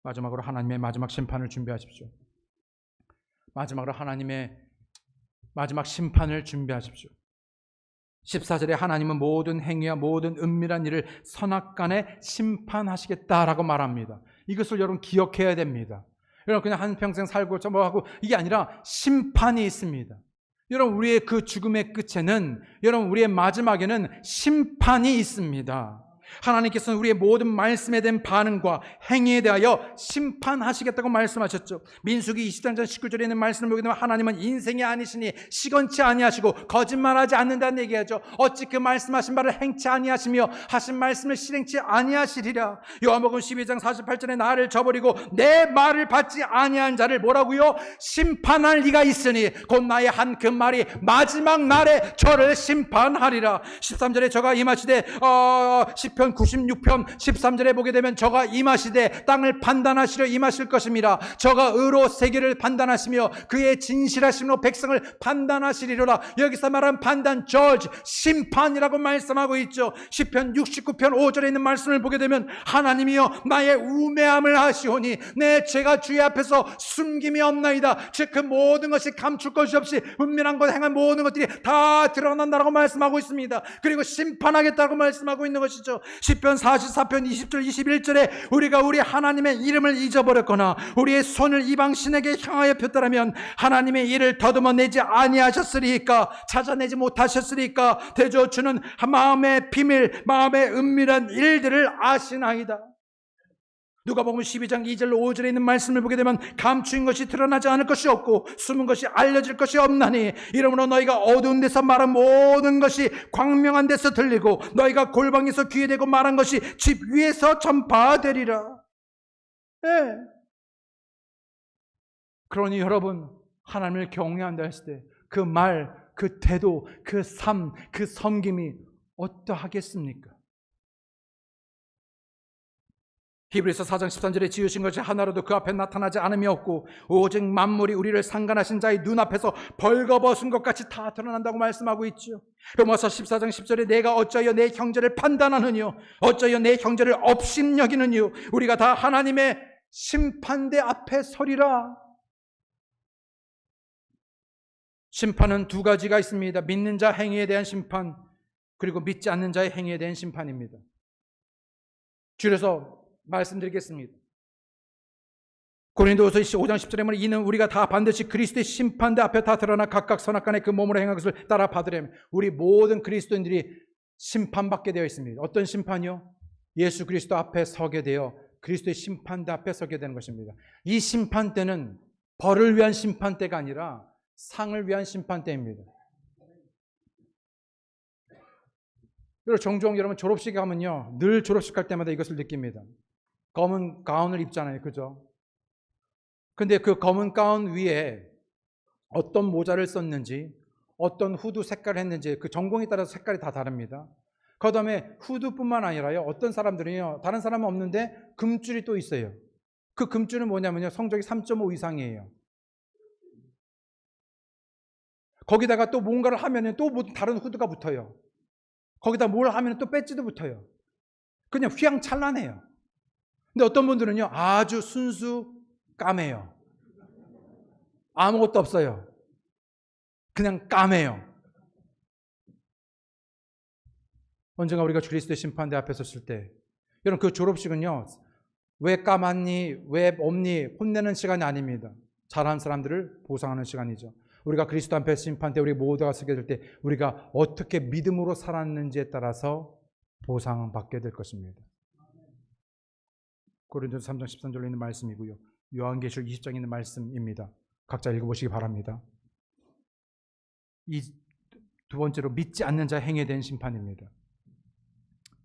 마지막으로 하나님의 마지막 심판을 준비하십시오. 마지막으로 하나님의 마지막 심판을 준비하십시오. 14절에 하나님은 모든 행위와 모든 은밀한 일을 선악간에 심판하시겠다라고 말합니다. 이것을 여러분 기억해야 됩니다. 여러분 그냥 한평생 살고 뭐 하고 이게 아니라 심판이 있습니다. 여러분 우리의 그 죽음의 끝에는, 여러분 우리의 마지막에는 심판이 있습니다. 하나님께서는 우리의 모든 말씀에 대한 반응과 행위에 대하여 심판하시겠다고 말씀하셨죠. 민수기 23장 19절에 있는 말씀을 보게 되면 하나님은 인생이 아니시니 시건치 아니하시고 거짓말하지 않는다는 얘기하죠. 어찌 그 말씀하신 바를 행치 아니하시며 하신 말씀을 실행치 아니하시리라. 요한복음 12장 48절에 나를 저버리고 내 말을 받지 아니한 자를 뭐라고요? 심판할 이가 있으니 곧 나의 한 그 말이 마지막 날에 저를 심판하리라. 13절에 저가 임하시되 시편 96편 13절에 보게 되면 저가 임하시되 땅을 판단하시려 임하실 것임이라. 저가 의로 세계를 판단하시며 그의 진실하심으로 백성을 판단하시리로라. 여기서 말한 판단, judge, 심판이라고 말씀하고 있죠. 시편 69편 5절에 있는 말씀을 보게 되면 하나님이여 나의 우매함을 하시오니 내 죄가 주의 앞에서 숨김이 없나이다. 즉 그 모든 것이 감출 것이 없이 은밀한 것 행한 모든 것들이 다 드러난다라고 말씀하고 있습니다. 그리고 심판하겠다고 말씀하고 있는 것이죠. 시편 44편 20절 21절에 우리가 우리 하나님의 이름을 잊어버렸거나 우리의 손을 이방 신에게 향하여 폈더라면 하나님의 일을 더듬어내지 아니하셨으리까, 찾아내지 못하셨으리까. 대저 주는 마음의 비밀, 마음의 은밀한 일들을 아시나이다. 누가복음 12장 2절로 5절에 있는 말씀을 보게 되면 감추인 것이 드러나지 않을 것이 없고 숨은 것이 알려질 것이 없나니 이러므로 너희가 어두운 데서 말한 모든 것이 광명한 데서 들리고 너희가 골방에서 귀에 대고 말한 것이 집 위에서 전파되리라. 네. 그러니 여러분 하나님을 경외한다 했을 때 그 말, 그 태도, 그 삶, 그 섬김이 어떠하겠습니까? 히브리서 4장 13절에 지으신 것이 하나로도 그 앞에 나타나지 않음이 없고 오직 만물이 우리를 상관하신 자의 눈앞에서 벌거벗은 것 같이 다 드러난다고 말씀하고 있죠. 로마서 14장 10절에 내가 어찌하여 내 형제를 판단하느뇨, 어찌하여 내 형제를 업신여기느뇨. 우리가 다 하나님의 심판대 앞에 서리라. 심판은 두 가지가 있습니다. 믿는 자 행위에 대한 심판, 그리고 믿지 않는 자의 행위에 대한 심판입니다. 줄여서 말씀드리겠습니다. 고린도후서 5장 10절에 보면 이는 우리가 다 반드시 그리스도의 심판대 앞에 다 드러나 각각 선악간에 그 몸으로 행한 것을 따라 받으려면 우리 모든 그리스도인들이 심판받게 되어 있습니다. 어떤 심판이요? 예수 그리스도 앞에 서게 되어 그리스도의 심판대 앞에 서게 되는 것입니다. 이 심판대는 벌을 위한 심판대가 아니라 상을 위한 심판대입니다. 그리고 종종 여러분 졸업식에 가면요, 늘 졸업식 갈 때마다 이것을 느낍니다. 검은 가운을 입잖아요, 그죠? 근데 그 검은 가운 위에 어떤 모자를 썼는지, 어떤 후드 색깔을 했는지 그 전공에 따라서 색깔이 다 다릅니다. 그 다음에 후드뿐만 아니라요, 어떤 사람들은요, 다른 사람은 없는데 금줄이 또 있어요. 그 금줄은 뭐냐면요, 성적이 3.5 이상이에요. 거기다가 또 뭔가를 하면은 또 다른 후드가 붙어요. 거기다 뭘 하면 또 배지도 붙어요. 그냥 휘황찬란해요. 근데 어떤 분들은요, 아주 순수 까매요. 아무것도 없어요. 그냥 까매요. 언젠가 우리가 그리스도의 심판대 앞에 섰을 때, 여러분 그 졸업식은요, 왜 까맣니, 왜 없니 혼내는 시간이 아닙니다. 잘한 사람들을 보상하는 시간이죠. 우리가 그리스도 앞에 심판대 우리 모두가 서게 될 때 우리가 어떻게 믿음으로 살았는지에 따라서 보상받게 될 것입니다. 고린도서 3장 13절에 있는 말씀이고요, 요한계시록 20장에 있는 말씀입니다. 각자 읽어보시기 바랍니다. 이 두 번째로 믿지 않는 자 행에 대한 심판입니다.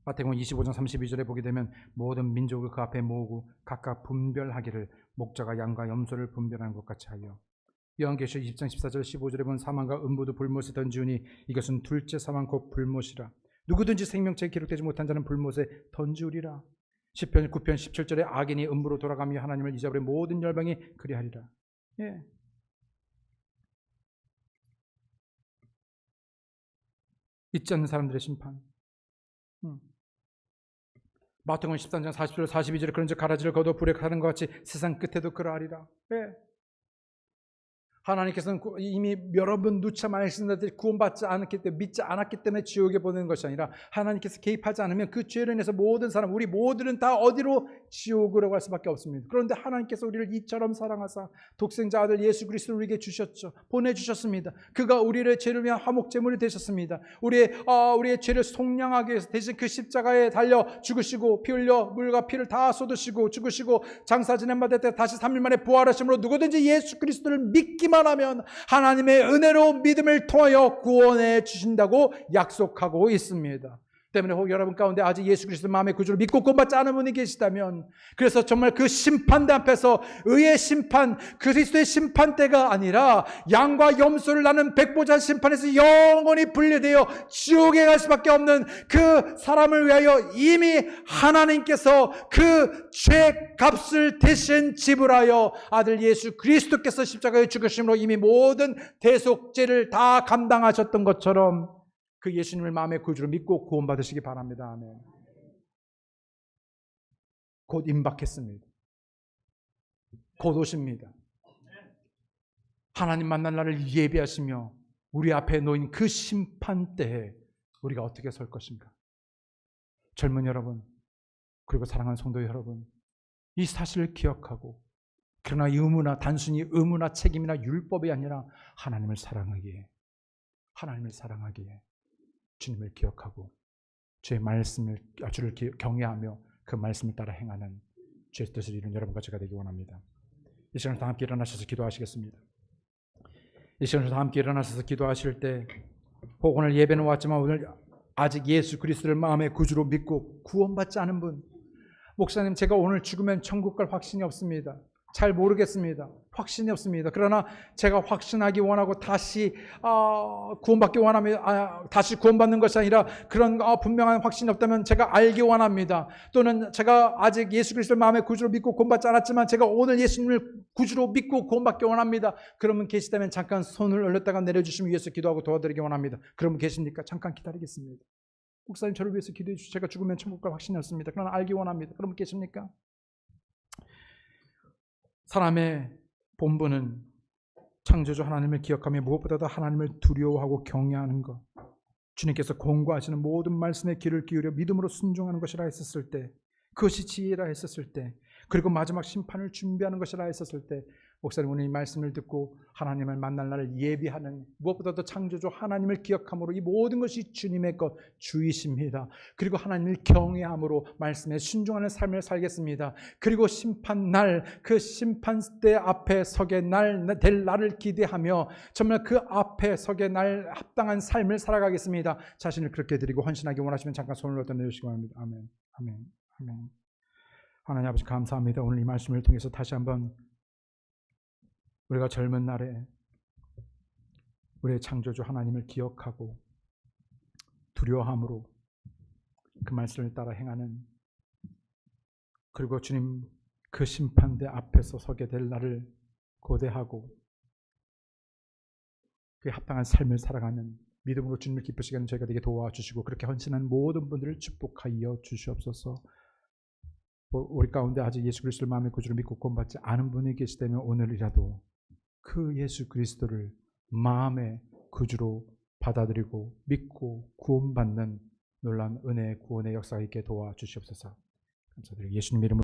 마태복음 25장 32절에 보게 되면 모든 민족을 그 앞에 모으고 각각 분별하기를 목자가 양과 염소를 분별하는 것 같이 하여. 요한계시록 20장 14절 15절에 보면 사망과 음부도 불못에 던지우니 이것은 둘째 사망 곧 불못이라. 누구든지 생명책에 기록되지 못한 자는 불못에 던지우리라. 시편 9편 17절에 악인이 음부로 돌아가며 하나님을 잊어버려 모든 열방이 그리하리라. 예. 믿지 않는 사람들의 심판. 마태복음 13장 40절 42절에 그런즉 가라지를 거두어 불에 가는 것 같이 세상 끝에도 그러하리라. 네. 하나님께서는 이미 여러 번 누차 말씀드렸듯이 구원받지 않았기 때문에, 믿지 않았기 때문에 지옥에 보내는 것이 아니라 하나님께서 개입하지 않으면 그 죄로 인해서 모든 사람, 우리 모두는 다 어디로? 지옥으로 갈 수밖에 없습니다. 그런데 하나님께서 우리를 이처럼 사랑하사 독생자 아들 예수 그리스도를 우리에게 주셨죠. 보내주셨습니다. 그가 우리를 죄를 위한 화목제물이 되셨습니다. 우리의 죄를 속량하기 위해서 대신 그 십자가에 달려 죽으시고 피 흘려 물과 피를 다 쏟으시고 죽으시고 장사 지낸 바 될 때 다시 3일 만에 부활하심으로 누구든지 예수 그리스도를 믿기만 하면 하나님의 은혜로 믿음을 통하여 구원해 주신다고 약속하고 있습니다. 때문에 혹 여러분 가운데 아직 예수 그리스도 마음의 구주를 믿고 구원받지 않은 분이 계시다면, 그래서 정말 그 심판대 앞에서 의의 심판, 그리스도의 심판대가 아니라 양과 염소를 나는 백보자 심판에서 영원히 분리되어 지옥에 갈 수밖에 없는 그 사람을 위하여 이미 하나님께서 그 죄값을 대신 지불하여 아들 예수 그리스도께서 십자가에 죽으심으로 이미 모든 대속죄를 다 감당하셨던 것처럼 그 예수님을 마음의 구주로 믿고 구원받으시기 바랍니다. 아멘. 곧 임박했습니다. 곧 오십니다. 하나님 만날 날을 예비하시며 우리 앞에 놓인 그 심판대에 우리가 어떻게 설 것인가? 젊은 여러분, 그리고 사랑하는 성도 여러분, 이 사실을 기억하고, 그러나 의무나 단순히 의무나 책임이나 율법이 아니라 하나님을 사랑하기에 주님을 기억하고 주의 말씀을, 주를 경외하며 그 말씀을 따라 행하는 주의 뜻을 이룬 여러분과 제가 되기 원합니다. 이 시간을 다 함께 일어나셔서 기도하시겠습니다. 이 시간을 다 함께 일어나셔서 기도하실 때, 혹 오늘 예배는 왔지만 오늘 아직 예수 그리스도를 마음의 구주로 믿고 구원받지 않은 분, 목사님 제가 오늘 죽으면 천국 갈 확신이 없습니다. 잘 모르겠습니다. 확신이 없습니다. 그러나 제가 확신하기 원하고 다시 구원받기 원하며 다시 구원받는 것이 아니라 그런 분명한 확신이 없다면 제가 알기 원합니다. 또는 제가 아직 예수 그리스도를 마음의 구주로 믿고 구원받지 않았지만 제가 오늘 예수님을 구주로 믿고 구원받기 원합니다. 그러면 계시다면 잠깐 손을 올렸다가 내려주시면 위해서 기도하고 도와드리기 원합니다. 그러면 계십니까? 잠깐 기다리겠습니다. 목사님 저를 위해서 기도해 주시고 제가 죽으면 천국 갈 확신이 없습니다. 그러나 알기 원합니다. 그러면 계십니까? 사람의 본분은 창조주 하나님을 기억하며 무엇보다도 하나님을 두려워하고 경외하는 것, 주님께서 권고하시는 모든 말씀에 귀를 기울여 믿음으로 순종하는 것이라 했었을 때, 그것이 지혜라 했었을 때, 그리고 마지막 심판을 준비하는 것이라 했었을 때, 목사님 오늘 이 말씀을 듣고 하나님을 만날 날을 예비하는, 무엇보다도 창조주 하나님을 기억함으로 이 모든 것이 주님의 것 주이십니다. 그리고 하나님을 경외함으로 말씀에 순종하는 삶을 살겠습니다. 그리고 심판날, 그 심판대 앞에 서게 될 날을 기대하며 정말 그 앞에 서게 날 합당한 삶을 살아가겠습니다. 자신을 그렇게 드리고 헌신하기 원하시면 잠깐 손을 얻어 내주시기 바랍니다. 아멘, 아멘, 아멘. 하나님 아버지 감사합니다. 오늘 이 말씀을 통해서 다시 한번 우리가 젊은 날에 우리의 창조주 하나님을 기억하고 두려워함으로 그 말씀을 따라 행하는, 그리고 주님 그 심판대 앞에서 서게 될 날을 고대하고 그에 합당한 삶을 살아가는 믿음으로 주님을 기쁘시게 하는 저희가 되게 도와주시고, 그렇게 헌신한 모든 분들을 축복하여 주시옵소서. 우리 가운데 아직 예수 그리스도를 마음의 구주로 믿고 구원받지 않은 분이 계시다면 오늘이라도 그 예수 그리스도를 마음의 구주로 받아들이고 믿고 구원받는 놀라운 은혜의 구원의 역사가 있게 도와주시옵소서. 감사드리고 예수님 이름으로